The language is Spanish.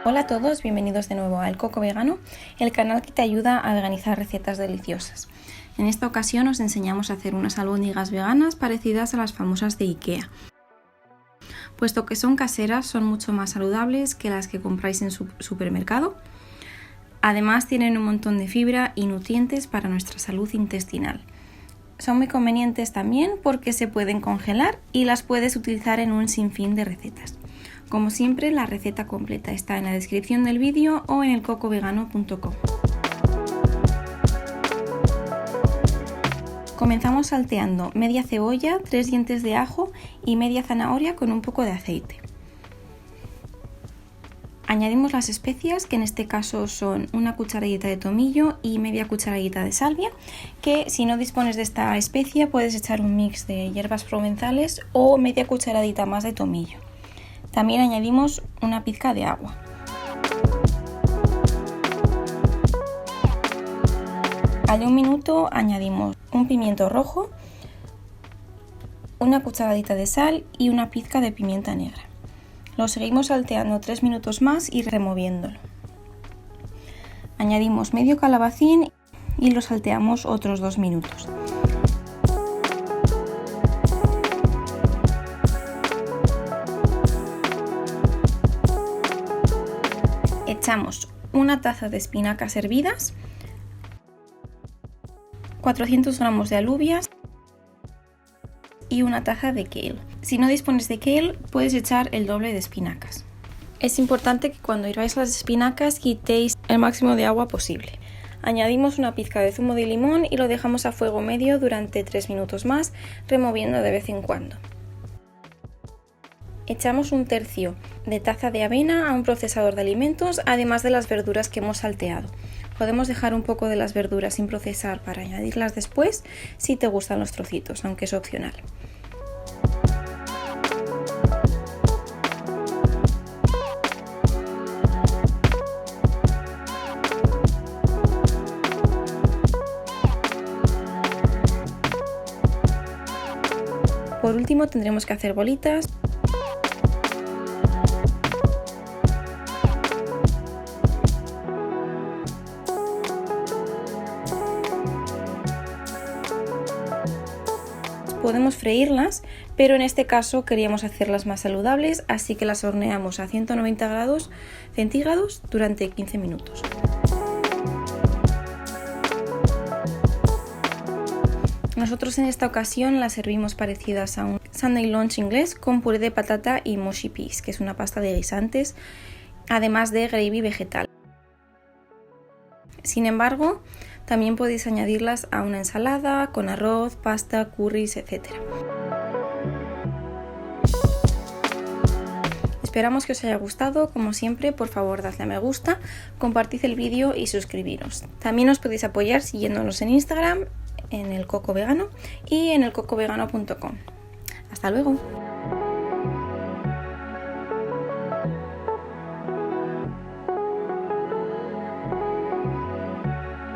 Hola a todos, bienvenidos de nuevo a El Coco Vegano, el canal que te ayuda a organizar recetas deliciosas. En esta ocasión os enseñamos a hacer unas albóndigas veganas parecidas a las famosas de IKEA. Puesto que son caseras, son mucho más saludables que las que compráis en su supermercado. Además tienen un montón de fibra y nutrientes para nuestra salud intestinal. Son muy convenientes también porque se pueden congelar y las puedes utilizar en un sinfín de recetas. Como siempre, la receta completa está en la descripción del vídeo o en elcocovegano.com. Comenzamos salteando media cebolla, 3 dientes de ajo y media zanahoria con un poco de aceite. Añadimos las especias, que en este caso son una cucharadita de tomillo y media cucharadita de salvia, que si no dispones de esta especia puedes echar un mix de hierbas provenzales o media cucharadita más de tomillo. También añadimos una pizca de agua. Al de un minuto añadimos un pimiento rojo, una cucharadita de sal y una pizca de pimienta negra. Lo seguimos salteando 3 minutos más y removiéndolo. Añadimos medio calabacín y lo salteamos otros 2 minutos. Echamos una taza de espinacas hervidas, 400 gramos de alubias y una taza de kale. Si no dispones de kale, puedes echar el doble de espinacas. Es importante que cuando hirváis las espinacas quitéis el máximo de agua posible. Añadimos una pizca de zumo de limón y lo dejamos a fuego medio durante 3 minutos más, removiendo de vez en cuando. Echamos un tercio de taza de avena a un procesador de alimentos, además de las verduras que hemos salteado. Podemos dejar un poco de las verduras sin procesar para añadirlas después si te gustan los trocitos, aunque es opcional. Por último tendremos que hacer bolitas. Podemos freírlas, pero en este caso queríamos hacerlas más saludables, así que las horneamos a 190 grados centígrados durante 15 minutos. Nosotros en esta ocasión las servimos parecidas a un Sunday lunch inglés con puré de patata y mushy peas, que es una pasta de guisantes, además de gravy vegetal. Sin embargo, también podéis añadirlas a una ensalada, con arroz, pasta, curries, etc. Esperamos que os haya gustado. Como siempre, por favor, dadle a me gusta, compartid el vídeo y suscribiros. También os podéis apoyar siguiéndonos en Instagram, en El Coco Vegano y en elcocovegano.com. ¡Hasta luego!